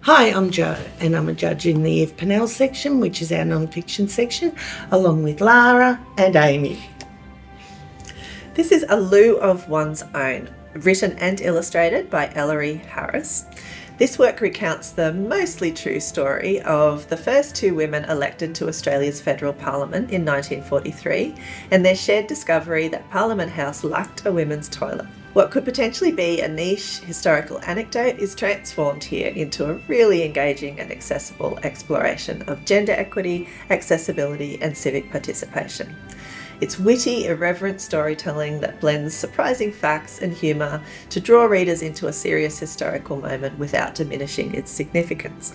Hi, I'm Jo, and I'm a judge in the Eve Pownall section, which is our non-fiction section, along with Lara and Amy. This is A Loo of One's Own, written and illustrated by Eleri Harris. This work recounts the mostly true story of the first two women elected to Australia's federal parliament in 1943 and their shared discovery that Parliament House lacked a women's toilet. What could potentially be a niche historical anecdote is transformed here into a really engaging and accessible exploration of gender equity, accessibility, and civic participation. It's witty, irreverent storytelling that blends surprising facts and humour to draw readers into a serious historical moment without diminishing its significance.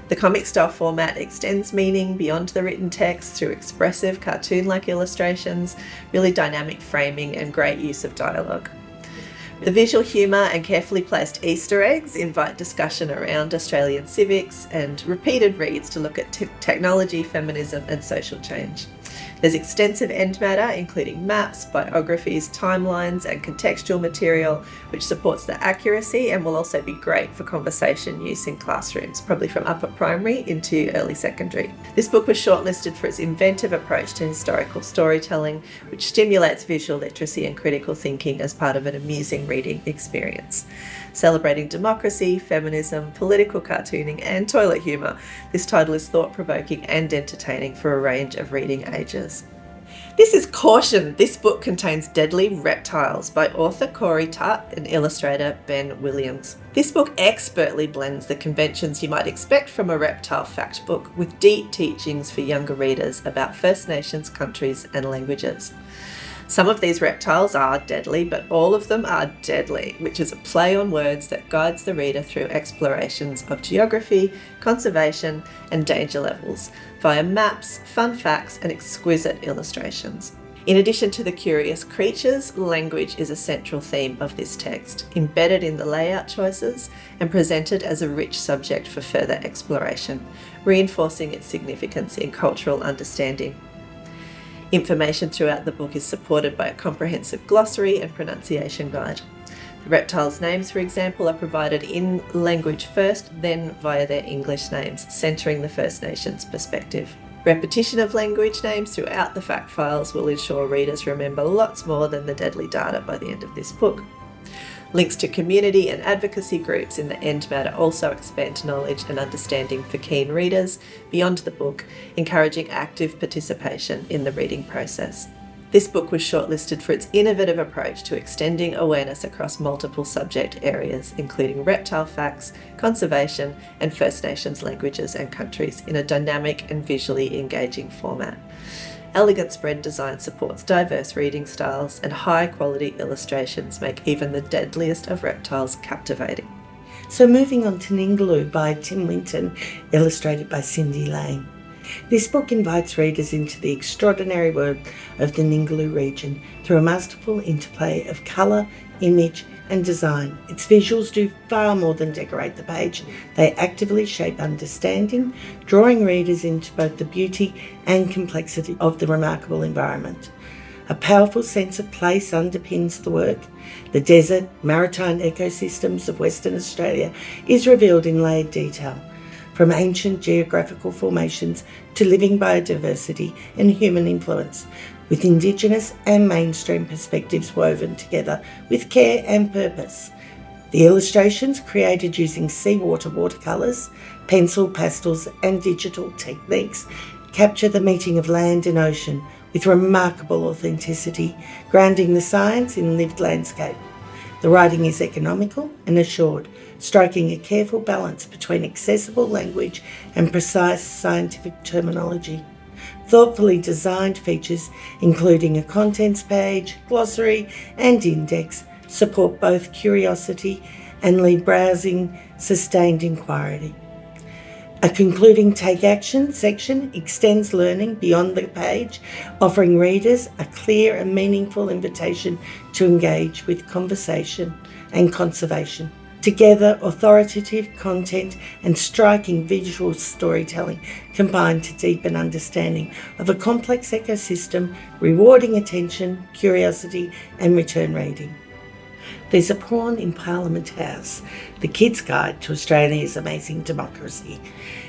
The comic-style format extends meaning beyond the written text through expressive, cartoon-like illustrations, really dynamic framing, and great use of dialogue. The visual humour and carefully placed Easter eggs invite discussion around Australian civics and repeated reads to look at technology, feminism, and social change. There's extensive end matter, including maps, biographies, timelines, and contextual material, which supports the accuracy and will also be great for conversation use in classrooms, probably from upper primary into early secondary. This book was shortlisted for its inventive approach to historical storytelling, which stimulates visual literacy and critical thinking as part of an amusing reading experience. Celebrating democracy, feminism, political cartooning, and toilet humour, this title is thought-provoking and entertaining for a range of reading ages. This is Caution! This book contains Deadly Reptiles by author Corey Tutt and illustrator Ben Williams. This book expertly blends the conventions you might expect from a reptile fact book with deep teachings for younger readers about First Nations countries and languages. Some of these reptiles are deadly, but all of them are deadly, which is a play on words that guides the reader through explorations of geography, conservation, and danger levels via maps, fun facts, and exquisite illustrations. In addition to the curious creatures, language is a central theme of this text, embedded in the layout choices and presented as a rich subject for further exploration, reinforcing its significance in cultural understanding. Information throughout the book is supported by a comprehensive glossary and pronunciation guide. The reptiles' names, for example, are provided in language first, then via their English names, centering the First Nations perspective. Repetition of language names throughout the fact files will ensure readers remember lots more than the deadly data by the end of this book. Links to community and advocacy groups in the end matter also expand knowledge and understanding for keen readers beyond the book, encouraging active participation in the reading process. This book was shortlisted for its innovative approach to extending awareness across multiple subject areas, including reptile facts, conservation, and First Nations languages and countries in a dynamic and visually engaging format. Elegant spread design supports diverse reading styles, and high-quality illustrations make even the deadliest of reptiles captivating. So moving on to Ningaloo by Tim Winton, illustrated by Cindy Lane. This book invites readers into the extraordinary world of the Ningaloo region through a masterful interplay of colour, image, and design. Its visuals do far more than decorate the page. They actively shape understanding, drawing readers into both the beauty and complexity of the remarkable environment. A powerful sense of place underpins the work. The desert, maritime ecosystems of Western Australia is revealed in layered detail, from ancient geographical formations to living biodiversity and human influence, with Indigenous and mainstream perspectives woven together with care and purpose. The illustrations, created using seawater watercolours, pencil, pastels and digital techniques, capture the meeting of land and ocean with remarkable authenticity, grounding the science in lived landscape. The writing is economical and assured, striking a careful balance between accessible language and precise scientific terminology. Thoughtfully designed features, including a contents page, glossary, and index, support both curiosity and lead browsing, sustained inquiry. A concluding Take Action section extends learning beyond the page, offering readers a clear and meaningful invitation to engage with conversation and conservation. Together, authoritative content and striking visual storytelling combine to deepen understanding of a complex ecosystem, rewarding attention, curiosity, and return reading. There's a Prawn in Parliament House, the Kids' Guide to Australia's Amazing Democracy,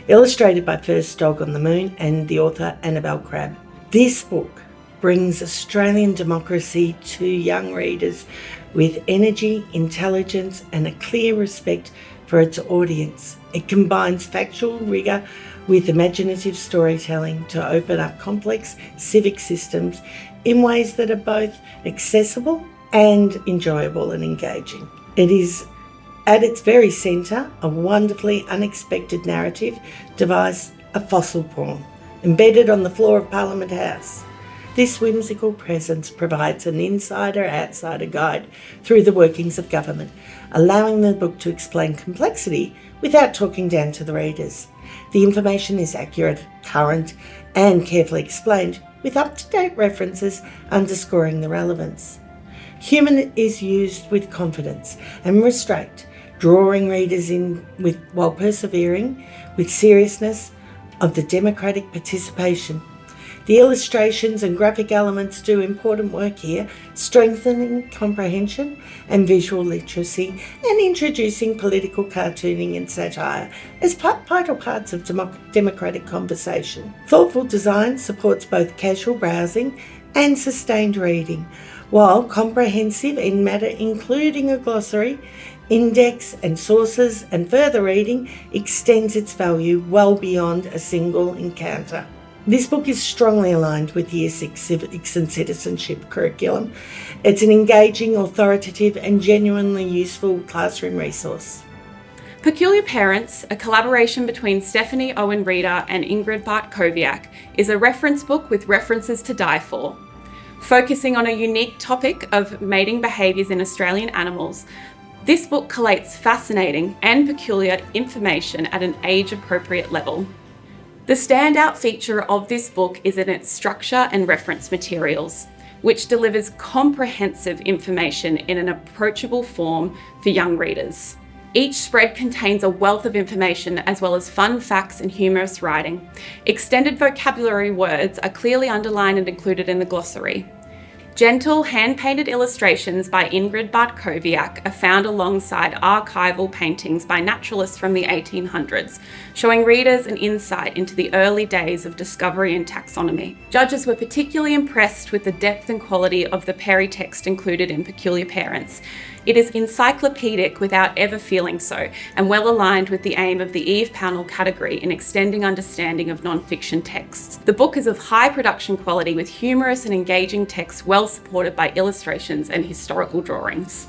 illustrated by First Dog on the Moon and the author Annabel Crabb. This book brings Australian democracy to young readers with energy, intelligence and a clear respect for its audience. It combines factual rigour with imaginative storytelling to open up complex civic systems in ways that are both accessible and enjoyable and engaging. It is at its very centre a wonderfully unexpected narrative device, a fossil prawn, embedded on the floor of Parliament House. This whimsical presence provides an insider-outsider guide through the workings of government, allowing the book to explain complexity without talking down to the readers. The information is accurate, current, and carefully explained, with up-to-date references underscoring the relevance. Humour is used with confidence and restraint, drawing readers in while persevering with seriousness of the democratic participation. The illustrations and graphic elements do important work here, strengthening comprehension and visual literacy and introducing political cartooning and satire as vital parts of democratic conversation. Thoughtful design supports both casual browsing and sustained reading, while comprehensive in matter including a glossary, index and sources and further reading extends its value well beyond a single encounter. This book is strongly aligned with Year 6 Civics and Citizenship curriculum. It's an engaging, authoritative and genuinely useful classroom resource. Peculiar Parents, a collaboration between Stephanie Owen Reader and Ingrid Bartkowiak, is a reference book with references to die for. Focusing on a unique topic of mating behaviours in Australian animals, this book collates fascinating and peculiar information at an age-appropriate level. The standout feature of this book is in its structure and reference materials, which delivers comprehensive information in an approachable form for young readers. Each spread contains a wealth of information as well as fun facts and humorous writing. Extended vocabulary words are clearly underlined and included in the glossary. Gentle, hand-painted illustrations by Ingrid Bartkowiak are found alongside archival paintings by naturalists from the 1800s, showing readers an insight into the early days of discovery and taxonomy. Judges were particularly impressed with the depth and quality of the Perry text included in Peculiar Parents. It is encyclopedic without ever feeling so, and well aligned with the aim of the Eve Pownall category in extending understanding of non-fiction texts. The book is of high production quality with humorous and engaging text well supported by illustrations and historical drawings.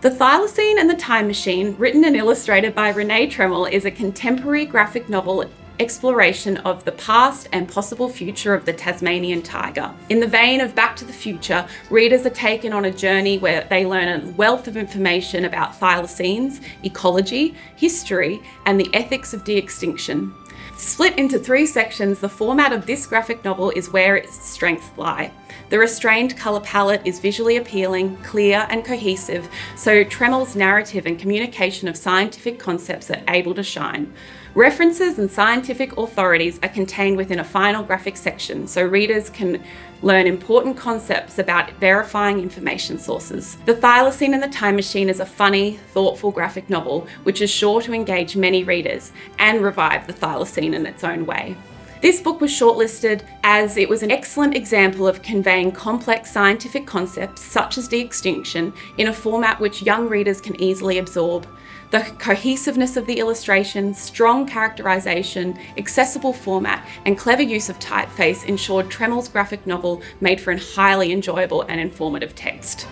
The Thylacine and the Time Machine, written and illustrated by Renée Treml, is a contemporary graphic novel exploration of the past and possible future of the Tasmanian tiger. In the vein of Back to the Future, readers are taken on a journey where they learn a wealth of information about thylacines, ecology, history, and the ethics of de-extinction. Split into 3 sections, the format of this graphic novel is where its strengths lie. The restrained colour palette is visually appealing, clear and cohesive, so Treml's narrative and communication of scientific concepts are able to shine. References and scientific authorities are contained within a final graphic section, so readers can learn important concepts about verifying information sources. The Thylacine and the Time Machine is a funny, thoughtful graphic novel which is sure to engage many readers and revive the Thylacine in its own way. This book was shortlisted as it was an excellent example of conveying complex scientific concepts such as de-extinction in a format which young readers can easily absorb. The cohesiveness of the illustration, strong characterisation, accessible format and clever use of typeface ensured Treml's graphic novel made for a highly enjoyable and informative text.